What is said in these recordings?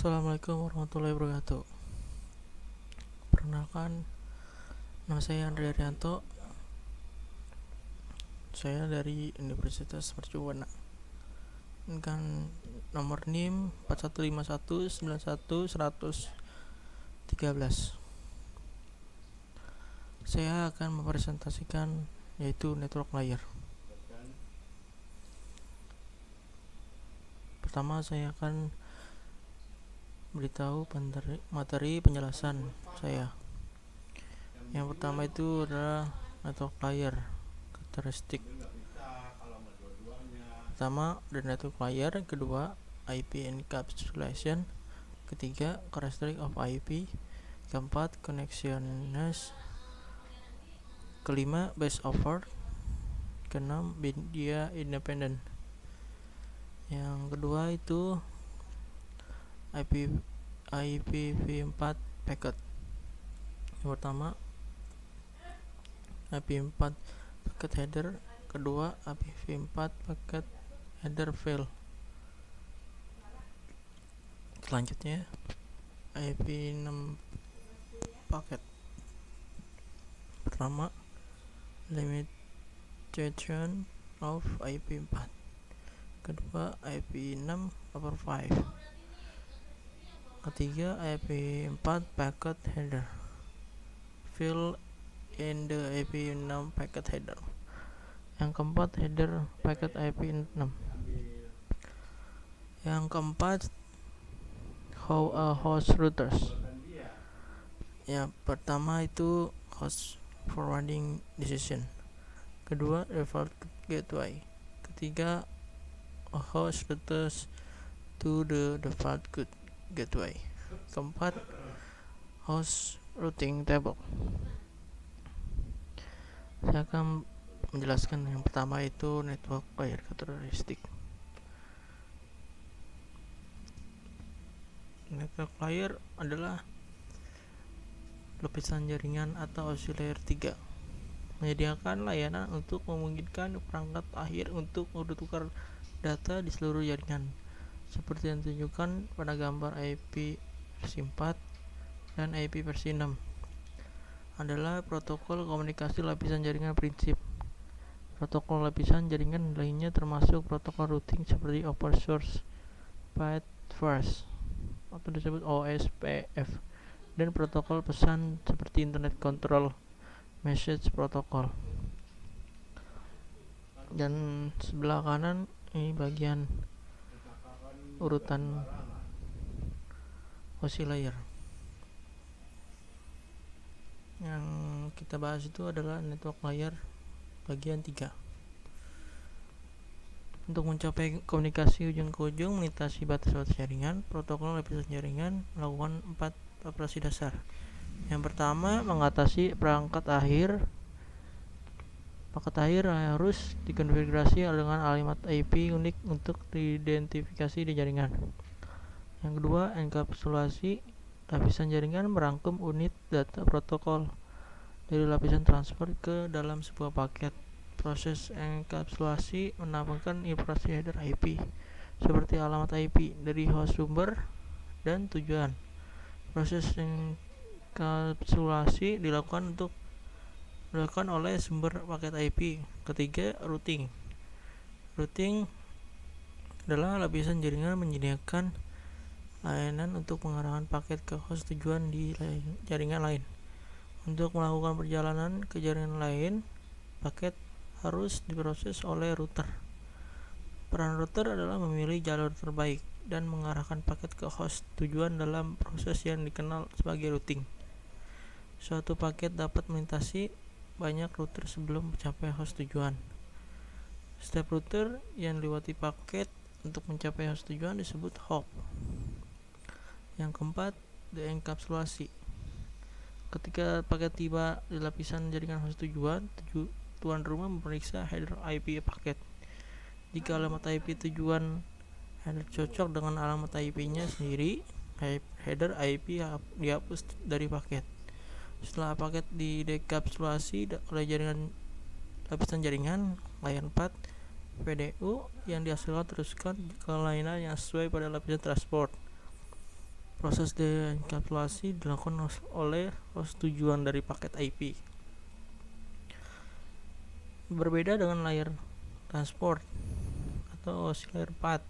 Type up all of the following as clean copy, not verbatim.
Assalamualaikum warahmatullahi wabarakatuh. Perkenalkan, nama saya Andrea Rianto. Saya dari Universitas Mercubuana. Dengan nomor NIM 41519113. Saya akan mempresentasikan yaitu network layer. Pertama, saya akan beritahu materi penjelasan saya. Yang pertama itu adalah network layer karakteristik. Pertama, the network layer. Kedua, IP encapsulation. Ketiga, characteristic of IP. Keempat, connections. Kelima, base over. Keenam, media independent. Yang kedua itu IPv4 packet. Yang pertama, IPv4 packet header. Kedua, IPv4 packet header file. Selanjutnya, IP6 paket. Pertama, limitation of IP4. Kedua, IP6 over 5. Ketiga, IP4 packet header. Fill in the IP6 packet header. Yang keempat, header packet IP6. Yang keempat, how a host routers. Yang pertama itu host forwarding decision. Kedua, default gateway. Ketiga, a host routers to the default gateway. Keempat, host routing table. Saya akan menjelaskan yang pertama itu network layer karakteristik. Network layer adalah lapisan jaringan atau OSI layer 3, menyediakan layanan untuk memungkinkan perangkat akhir untuk bertukar data di seluruh jaringan, seperti yang ditunjukkan pada gambar. IP versi 4 dan IP versi 6 adalah protokol komunikasi lapisan jaringan prinsip. Protokol lapisan jaringan lainnya termasuk protokol routing seperti Open Source Path First atau disebut OSPF, dan protokol pesan seperti Internet Control Message Protocol. Dan sebelah kanan ini bagian urutan OSI layer. Yang kita bahas itu adalah network layer bagian 3. Untuk mencapai komunikasi ujung ke ujung melintasi batas-batas jaringan, protokol lapisan jaringan melakukan 4 operasi dasar. Yang pertama, mengatasi perangkat akhir. Paket akhir harus dikonfigurasi dengan alamat IP unik untuk diidentifikasi di jaringan. Yang kedua, enkapsulasi. Lapisan jaringan merangkum unit data protokol dari lapisan transfer ke dalam sebuah paket. Proses enkapsulasi menampilkan informasi header IP seperti alamat IP dari host sumber dan tujuan. Proses enkapsulasi dilakukan oleh sumber paket IP. Ketiga, routing. Routing adalah lapisan jaringan menyediakan layanan untuk mengarahkan paket ke host tujuan di jaringan lain. Untuk melakukan perjalanan ke jaringan lain, paket harus diproses oleh router. Peran router adalah memilih jalur terbaik dan mengarahkan paket ke host tujuan dalam proses yang dikenal sebagai routing. Suatu paket dapat melintasi banyak router sebelum mencapai host tujuan. Setiap router yang dilewati paket untuk mencapai host tujuan disebut hop. Yang keempat, deenkapsulasi. Ketika paket tiba di lapisan jaringan host tujuan, tuan rumah memeriksa header IP paket. Jika alamat IP tujuan header cocok dengan alamat IP-nya sendiri, header IP dihapus dari paket. Setelah paket didekapsulasi oleh lapisan jaringan layer 4, PDU yang dihasilkan teruskan ke layanan yang sesuai pada lapisan transport. Proses deenkapsulasi dilakukan oleh host tujuan dari paket IP. Berbeda dengan layer transport atau host layer path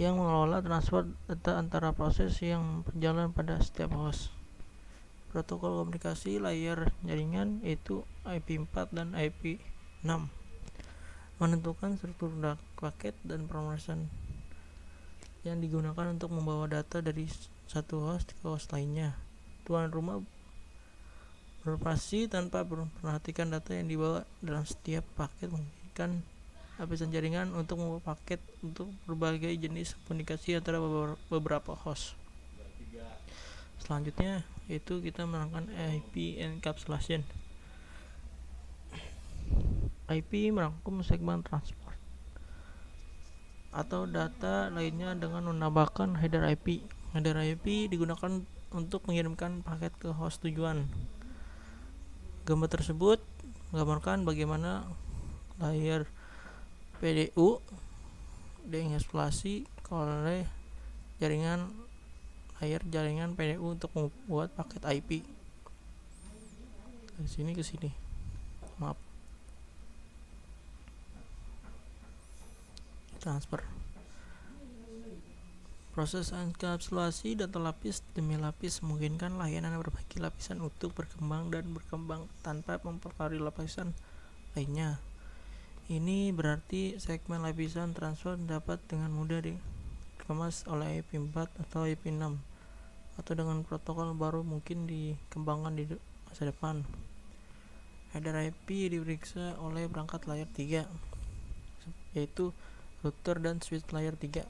yang mengelola transfer data antara proses yang berjalan pada setiap host. Protokol komunikasi layer jaringan yaitu IP4 dan IP6 menentukan struktur paket dan pemrosesan yang digunakan untuk membawa data dari satu host ke host lainnya. Tuan rumah beroperasi tanpa memperhatikan data yang dibawa dalam setiap paket, memungkinkan lapisan jaringan untuk membawa paket untuk berbagai jenis komunikasi antara beberapa host. Selanjutnya yaitu kita melakukan IP encapsulation. IP merangkum segmen transport atau data lainnya dengan menambahkan header IP. Header IP digunakan untuk mengirimkan paket ke host tujuan. Gambar tersebut menggambarkan bagaimana layer PDU dienkapsulasi oleh layer jaringan PDU untuk membuat paket IP. Dari sini ke sini. Maaf. Transfer. Proses enkapsulasi data lapis demi lapis memungkinkan layanan berbagi lapisan utuh berkembang tanpa mempengaruhi lapisan lainnya. Ini berarti segmen lapisan transfer dapat dengan mudah dikemas oleh IP4 atau IP6 atau dengan protokol baru mungkin dikembangkan di masa depan. Header IP diperiksa oleh perangkat layer 3 yaitu router dan switch layer 3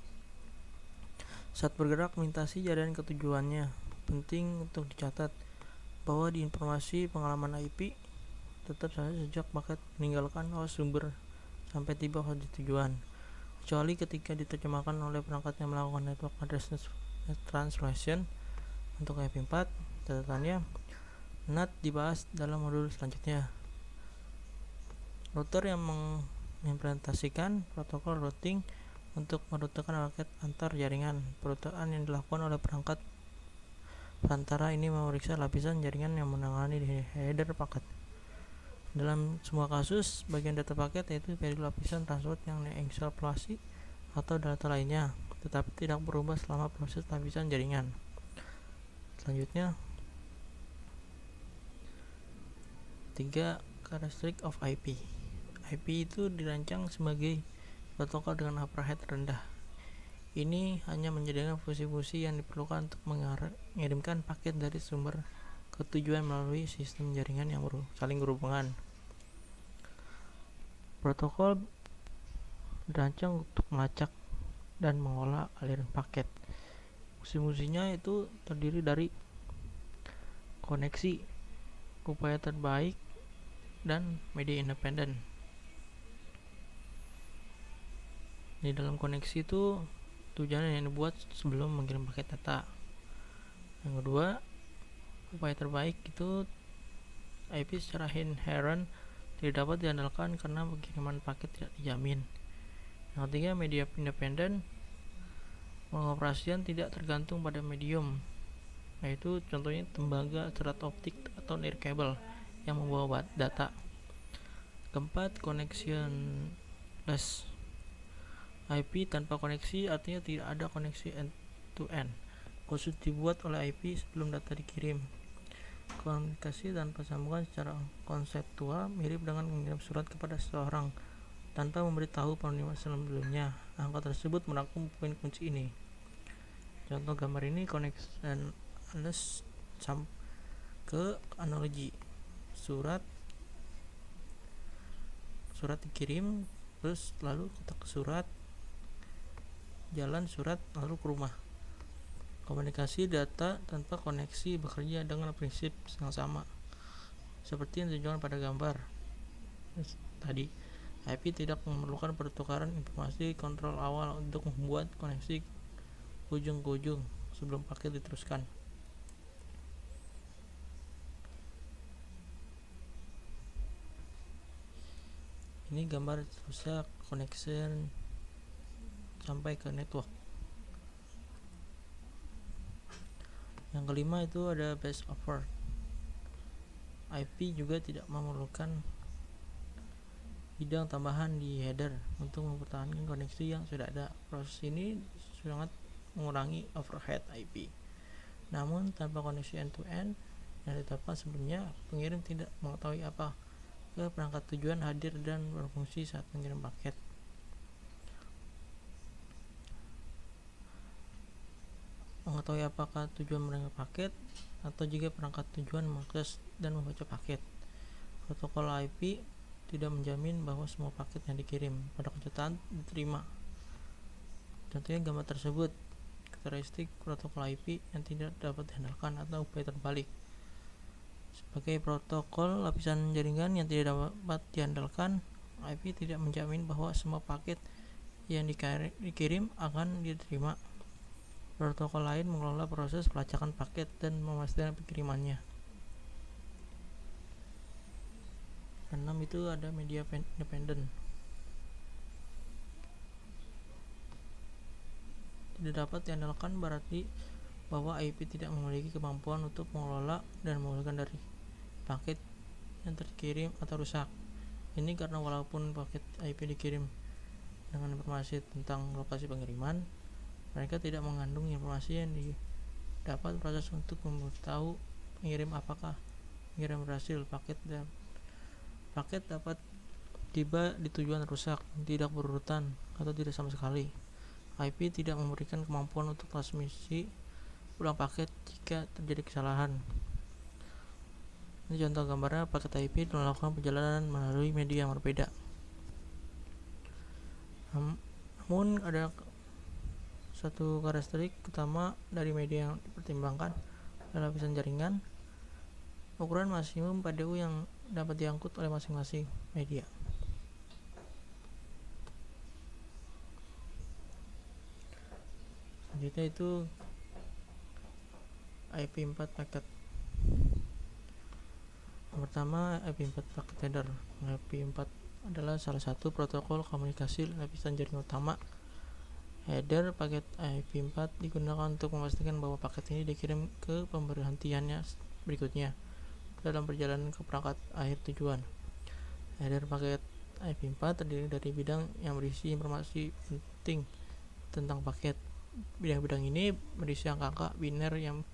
saat bergerak melintasi jaringan ketujuannya. Penting untuk dicatat bahwa di informasi pengalaman IP tetap saja sejak paket meninggalkan host sumber sampai tiba host di tujuan, kecuali ketika diterjemahkan oleh perangkat yang melakukan network address translation untuk IP4. Catatannya NAT dibahas dalam modul selanjutnya. Router yang mengimplementasikan protokol routing untuk merutekan paket antar jaringan. Perutekan yang dilakukan oleh perangkat perantara ini memeriksa lapisan jaringan yang menangani header paket. Dalam semua kasus, bagian data paket yaitu dari lapisan transport yang dienkapsulasi atau data lainnya, tetapi tidak berubah selama proses lapisan jaringan. Selanjutnya, 3 karakteristik of IP. IP itu dirancang sebagai protokol dengan overhead rendah. Ini hanya menyediakan fungsi-fungsi yang diperlukan untuk mengirimkan paket dari sumber ke tujuan melalui sistem jaringan yang saling berhubungan. Protokol dirancang untuk melacak dan mengolah aliran paket. Fungsi-fungsinya itu terdiri dari koneksi, upaya terbaik, dan media independen. Di dalam koneksi itu tujuan yang dibuat sebelum mengirim paket data. Yang kedua, upaya terbaik itu IP secara inherent tidak dapat diandalkan karena pengiriman paket tidak dijamin. Yang ketiga, media independen, pengoperasian tidak tergantung pada medium, yaitu contohnya tembaga, serat optik, atau nirkabel yang membawa data. Keempat, connectionless. IP tanpa koneksi artinya tidak ada koneksi end-to-end, khusus dibuat oleh IP sebelum data dikirim. Komunikasi tanpa sambungan secara konseptual mirip dengan mengirim surat kepada seseorang tanpa memberitahu penerima sebelumnya. Angka tersebut merangkum poin kunci ini. Contoh gambar ini connectionless ke analogi surat dikirim, terus lalu kotak surat, jalan surat, lalu ke rumah. Komunikasi data tanpa koneksi bekerja dengan prinsip yang sama seperti yang ditunjukkan pada gambar tadi. IP tidak memerlukan pertukaran informasi kontrol awal untuk membuat koneksi ujung ke ujung sebelum paket diteruskan. Ini gambar terusnya connection sampai ke network. Yang kelima itu ada base over. IP juga tidak memerlukan bidang tambahan di header untuk mempertahankan koneksi yang sudah ada. Proses ini sangat mengurangi overhead IP. Namun tanpa koneksi end-to-end yang ditetapkan sebelumnya, pengirim tidak mengetahui apa ke perangkat tujuan hadir dan berfungsi saat mengirim paket. Mengetahui apakah tujuan mengirim paket atau jika perangkat tujuan mengakses dan membaca paket. Protokol IP tidak menjamin bahwa semua paket yang dikirim pada kejutaan diterima. Contohnya gambar tersebut, karakteristik protokol IP yang tidak dapat diandalkan atau upaya terbalik. Sebagai protokol lapisan jaringan yang tidak dapat diandalkan, IP tidak menjamin bahwa semua paket yang dikirim akan diterima. Protokol lain mengelola proses pelacakan paket dan memastikan pengirimannya. 6 itu ada media independen. Tidak dapat diandalkan berarti bahwa IP tidak memiliki kemampuan untuk mengelola dan memulihkan dari paket yang terkirim atau rusak. Ini karena walaupun paket IP dikirim dengan informasi tentang lokasi pengiriman, mereka tidak mengandung informasi yang didapat proses untuk memberitahu pengirim apakah pengirim berhasil. Paket dapat tiba di tujuan rusak, tidak berurutan, atau tidak sama sekali. IP tidak memberikan kemampuan untuk transmisi ulang paket jika terjadi kesalahan. Ini contoh gambarnya, paket IP melakukan perjalanan melalui media yang berbeda. Namun ada satu karakteristik utama dari media yang dipertimbangkan adalah lapisan jaringan, ukuran maksimum PDU yang dapat diangkut oleh masing-masing media. Selanjutnya itu IP4 packet. Yang pertama, IP4 packet header. IP4 adalah salah satu protokol komunikasi lapisan jaringan utama. Header paket IP4 digunakan untuk memastikan bahwa paket ini dikirim ke pemberhentiannya berikutnya dalam perjalanan ke perangkat akhir tujuan. Header paket IP4 terdiri dari bidang yang berisi informasi penting tentang paket. Bidang-bidang ini berisi angka-angka biner yang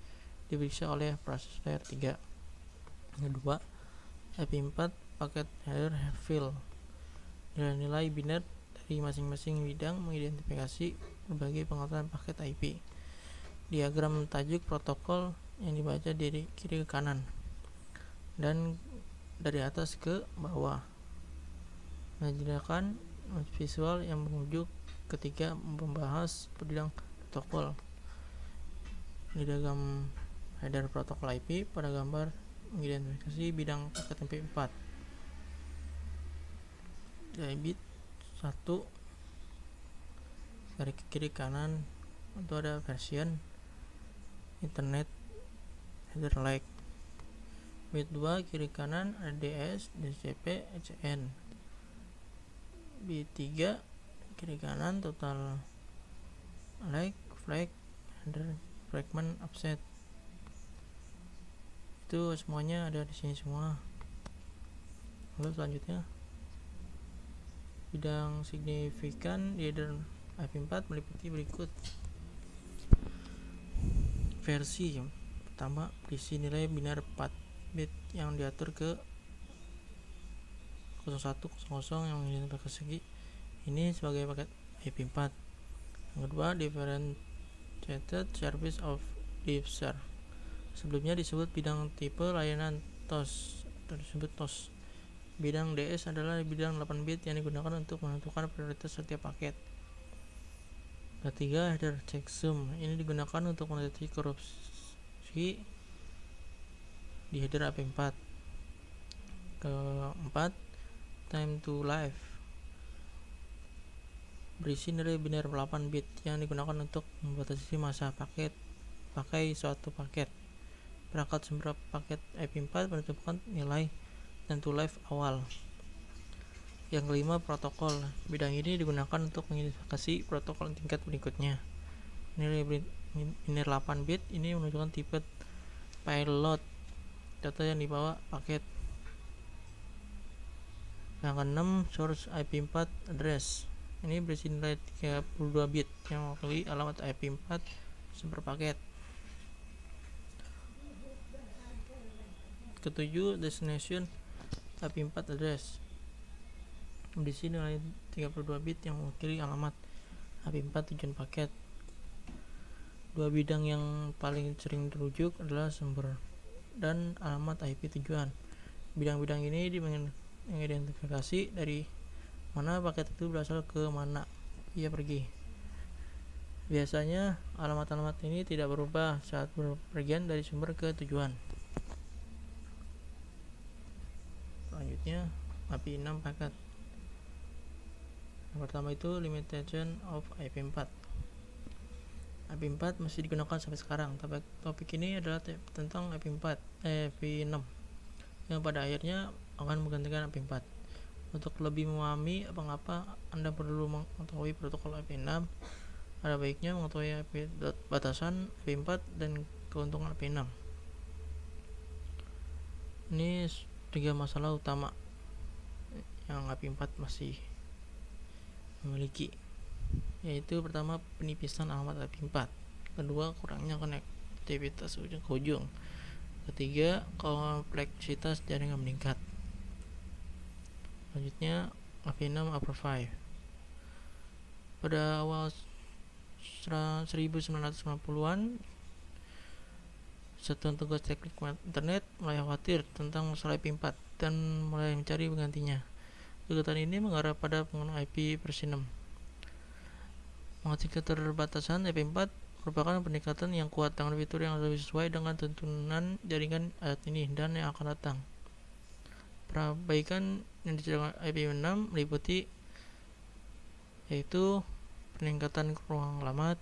diperiksa oleh proses layer 3. Kedua, IP4 paket header field. Nilai-nilai biner dari masing-masing bidang mengidentifikasi berbagai pengaturan paket IP. Diagram tajuk protokol yang dibaca dari kiri ke kanan dan dari atas ke bawah, menyediakan visual yang menunjuk ketika membahas bidang protokol. Di diagram header protokol IP pada gambar mengidentifikasi bidang paket MP4. Dari bit 1 dari kiri kanan itu ada version internet header like. Bit 2 kiri kanan ada DS, DCP, ECN. Bit 3 kiri kanan total like, flag, header, fragment, offset. Itu semuanya ada di sini semua. Lalu selanjutnya bidang signifikan di header IP4 meliputi berikut. Versi yang pertama berisi nilai biner 4 bit yang diatur ke 0100 yang mengidentifikasi ini sebagai paket IP4. Yang kedua, differentiated service of differ. Sebelumnya disebut bidang tipe layanan TOS atau disebut TOS. Bidang DS adalah bidang 8 bit yang digunakan untuk menentukan prioritas setiap paket. Ketiga, header checksum. Ini digunakan untuk mendeteksi korupsi di header IP4. Keempat, time to live. Berisi nilai biner 8 bit yang digunakan untuk membatasi masa paket pakai suatu paket. Perangkat sumber paket IP4 menentukan nilai time to live awal. Yang kelima, protokol. Bidang ini digunakan untuk mengidentifikasi protokol tingkat berikutnya. Nilai biner 8 bit ini menunjukkan tipe payload data yang dibawa paket. Yang keenam, source IP4 address. Ini berisi nilai 32 bit yang mewakili alamat IP4 sumber paket. Ketujuh, destination IP4 address. Berisi nilai 32 bit yang mewakili alamat IP4 tujuan paket. Dua bidang yang paling sering dirujuk adalah sumber dan alamat IP tujuan. Bidang-bidang ini mengidentifikasi dari mana paket itu berasal ke mana ia pergi. Biasanya alamat-alamat ini tidak berubah saat berpergian dari sumber ke tujuan. Selanjutnya, API 6 paket. Yang pertama itu limitation of IP4. IP4 masih digunakan sampai sekarang. Topik ini adalah tentang IP6 yang pada akhirnya akan menggantikan IP4. Untuk lebih memahami mengapa Anda perlu mengetahui protokol IP6, ada baiknya mengetahui batasan IP4 dan keuntungan IP6. Ini 3 masalah utama yang IP4 masih memiliki, yaitu pertama, penipisan alamat IP4, kedua, kurangnya konektivitas ujung ke ujung, ketiga, kompleksitas jaringan meningkat. Selanjutnya, IP6 upper 5. Pada awal 1990-an, Satuan Tugas Teknik Internet mulai khawatir tentang masalah IP4 dan mulai mencari penggantinya. Kegiatan ini mengarah pada penggunaan IP versi 6. Mengatasi keterbatasan, IP4 merupakan peningkatan yang kuat dengan fitur yang lebih sesuai dengan tuntunan jaringan saat ini dan yang akan datang. Perbaikan yang dijalankan IP6 meliputi yaitu peningkatan ruang alamat,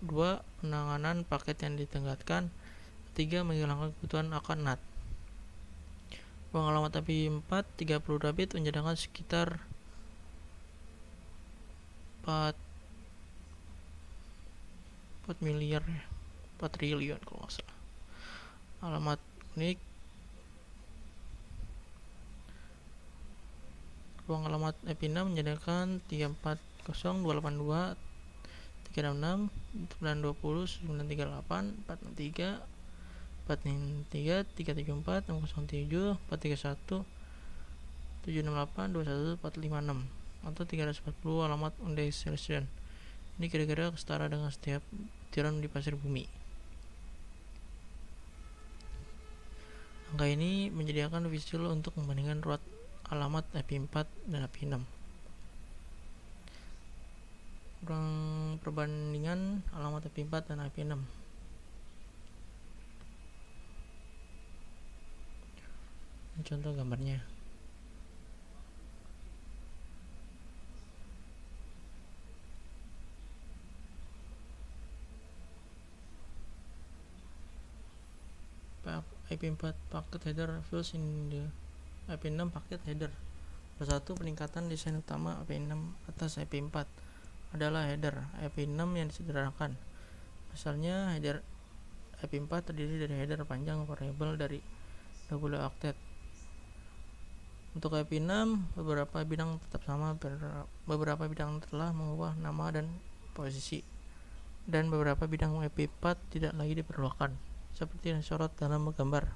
2. penanganan paket yang ditenggatkan, 3. menghilangkan kebutuhan akan NAT. Ruang alamat IP4 32 bit menjadikan sekitar 4 triliun kalau nggak salah. Alamat unik. Ruang alamat IP6 menjadikan 340, 282, 366, 920, 938, 463, 463, 374, 607, 431, 768, 21, 456 atau 340 alamat undestination. Ini kira-kira setara dengan setiap butiran di pasir bumi. Angka ini menyediakan visual untuk membandingkan ruang alamat IP4 dan IP6. Ruang perbandingan alamat IP4 dan IP6. Ini contoh gambarnya. IP4 packet header fields in the IP6 packet header. Satu, peningkatan desain utama IP6 atas IP4 adalah header IP6 yang disederhanakan. Misalnya, header IP4 terdiri dari header panjang variabel dari 20 oktet. Untuk IP6, beberapa bidang tetap sama, beberapa bidang telah mengubah nama dan posisi, dan beberapa bidang IP4 tidak lagi diperlukan, seperti yang disorot dalam gambar.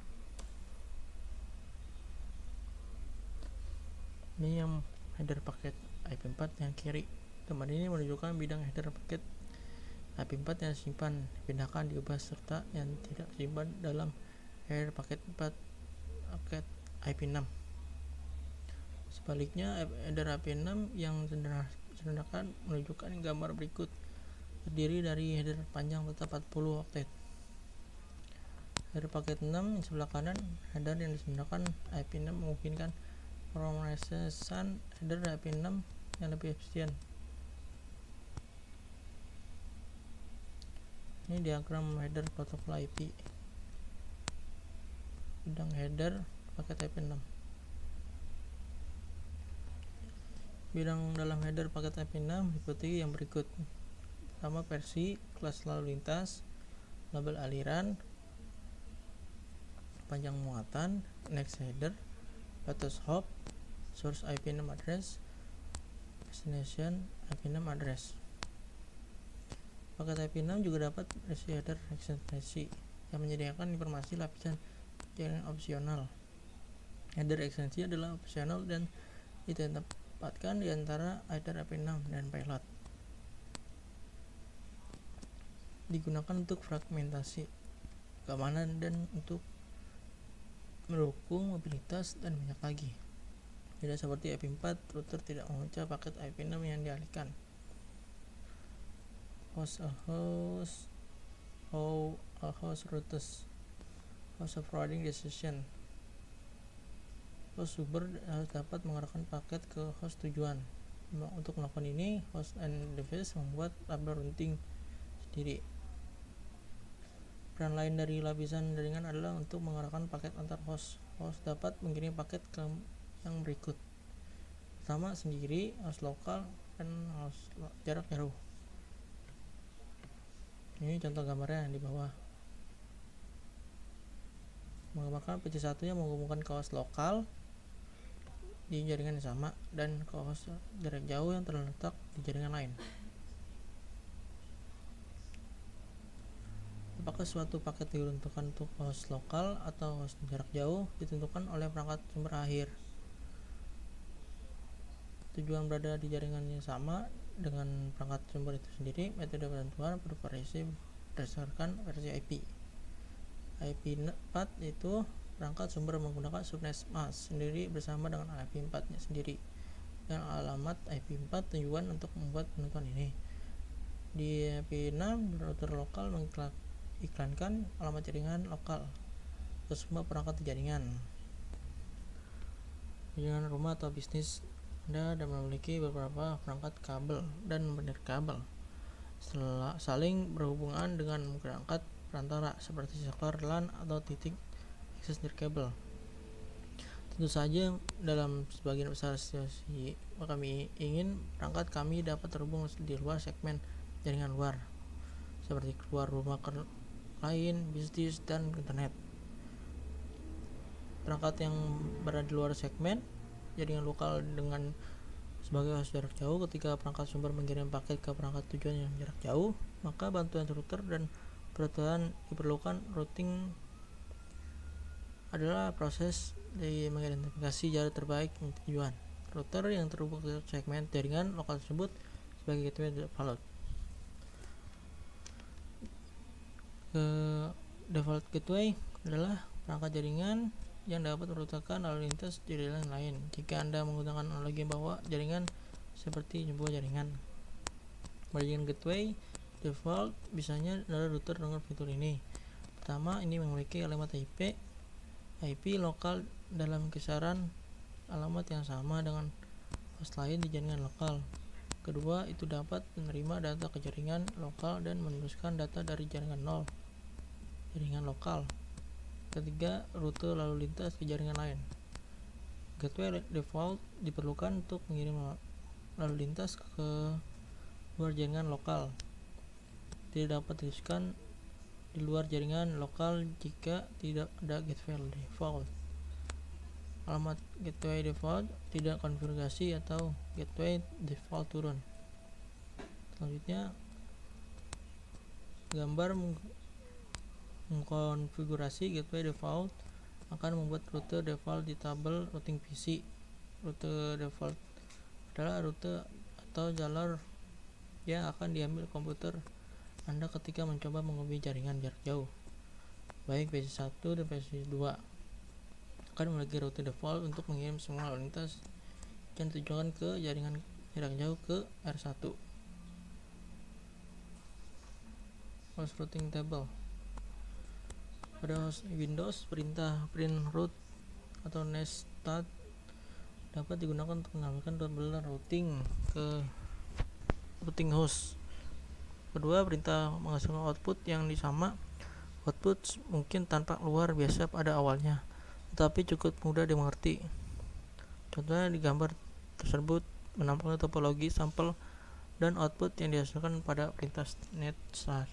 Ini yang header paket IP4 yang kiri. Gambar ini menunjukkan bidang header paket IP4 yang disimpan, dipindahkan, diubah, serta yang tidak disimpan dalam header paket paket IP6. Sebaliknya, header IP6 yang disederhanakan menunjukkan gambar berikut, terdiri dari header panjang tetap 40 oktet. Header paket 6 yang sebelah kanan, header yang disederhanakan IP6 memungkinkan pemrosesan header IP6 yang lebih efisien. Ini diagram header protokol IP. Bidang header paket IP6. Bidang dalam header paket IP6 meliputi yang berikut: nama versi, kelas lalu lintas, label aliran, panjang muatan, next header, batas hop, source IP6 address, destination IP6 address. Paket IP6 juga dapat versi header ekstensi yang menyediakan informasi lapisan jaringan opsional. Header ekstensi adalah opsional dan ditempatkan di antara header IP6 dan payload. Digunakan untuk fragmentasi, keamanan, dan untuk mendukung mobilitas dan banyak lagi. Tidak seperti IP4, router tidak memecah paket IP6 yang dialihkan. Host routes, host forwarding decision. Host sumber harus dapat mengarahkan paket ke host tujuan. Untuk melakukan ini, host and device membuat tabel routing sendiri. Peran lain dari lapisan jaringan adalah untuk mengarahkan paket antar host. Host dapat mengirim paket ke yang berikut. Pertama, sendiri, host lokal, dan host jarak jauh. Ini contoh gambarnya di bawah. Menggambarkan PC1 yang menghubungkan ke host lokal di jaringan yang sama dan ke host jarak jauh yang terletak di jaringan lain. Apakah suatu paket ditentukan untuk host lokal atau host jarak jauh ditentukan oleh perangkat sumber akhir. Tujuan berada di jaringan yang sama dengan perangkat sumber itu sendiri. Metode penentuan bervariasi berdasarkan versi IP. IP4 itu perangkat sumber menggunakan subnet mask sendiri bersama dengan IP4 nya sendiri dan alamat IP4 tujuan untuk membuat penentuan ini. Di IP6 router lokal mengiklankan alamat jaringan lokal ke semua perangkat di jaringan rumah atau bisnis Anda dan memiliki beberapa perangkat kabel dan kabel saling berhubungan dengan perangkat perantara seperti server LAN atau titik akses nirkabel. Tentu saja dalam sebagian besar situasi kami ingin perangkat kami dapat terhubung di luar segmen jaringan luar seperti keluar rumah ke lain, bisnis, dan internet. Perangkat yang berada di luar segmen jaringan lokal dengan sebagai host jarak jauh. Ketika perangkat sumber mengirim paket ke perangkat tujuan yang jarak jauh, maka bantuan router dan peraturan diperlukan. Routing adalah proses dari mengidentifikasi jarak terbaik tujuan. Router yang terhubung ke segmen jaringan lokal tersebut sebagai gateway default. Default gateway adalah perangkat jaringan yang dapat merutakan lalu lintas jaringan lain. Jika Anda menggunakan analogi bahwa jaringan seperti sebuah jaringan gateway default biasanya adalah router dengan fitur ini. Pertama, ini memiliki alamat IP lokal dalam kisaran alamat yang sama dengan host lain di jaringan lokal. Kedua, itu dapat menerima data ke jaringan lokal dan meneruskan data dari jaringan lokal. Ketiga, rute lalu lintas ke jaringan lain. Gateway default diperlukan untuk mengirim lalu lintas ke luar jaringan lokal. Tidak dapat diteruskan di luar jaringan lokal jika tidak ada gateway default. Alamat gateway default tidak konfigurasi atau gateway default turun. Selanjutnya, gambar mengkonfigurasi gateway default akan membuat rute default di tabel routing PC. Rute default adalah rute atau jalur yang akan diambil komputer Anda ketika mencoba menghubungi jaringan jarak jauh. Baik PC1 dan PC2 akan memiliki rute default untuk mengirim semua lalu lintas yang ditujukan ke jaringan jarak jauh ke R1. Host routing table. Pada host Windows, perintah print route atau nestat dapat digunakan untuk menambahkan tabel routing ke routing host. Kedua, perintah menghasilkan output yang sama. Output mungkin tampak luar biasa pada awalnya, tetapi cukup mudah dimengerti. Contohnya di gambar tersebut menampakkan topologi sampel dan output yang dihasilkan pada perintah netstart.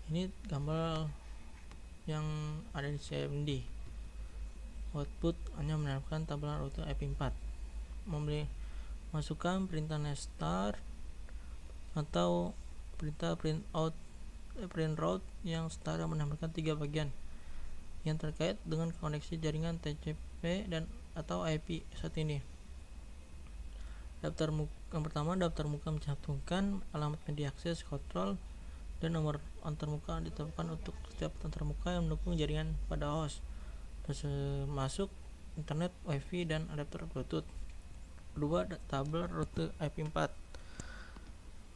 Ini gambar yang ada di CMD. Output hanya menampilkan tabel rute IP4. Masukkan perintah netstart atau perintah print route yang setara menampilkan 3 bagian yang terkait dengan koneksi jaringan TCP dan atau IP saat ini. Yang pertama, daftar muka mencantumkan alamat media akses kontrol dan nomor antarmuka ditetapkan untuk setiap antarmuka yang mendukung jaringan pada host, termasuk internet, wifi, dan adapter Bluetooth. Kedua, tabel rute IP4.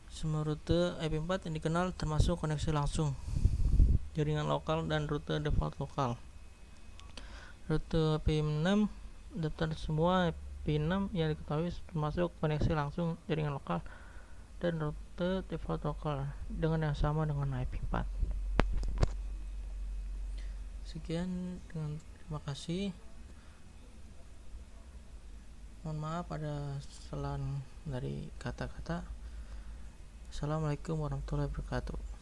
Semua rute IP4 yang dikenal termasuk koneksi langsung, jaringan lokal, dan rute default lokal. Rute IP6 daftar semua IP6 yang diketahui termasuk koneksi langsung, jaringan lokal, dan rute default lokal dengan yang sama dengan IP4. Sekian, terima kasih. Mohon maaf ada kesalahan dari kata-kata. Assalamualaikum warahmatullahi wabarakatuh.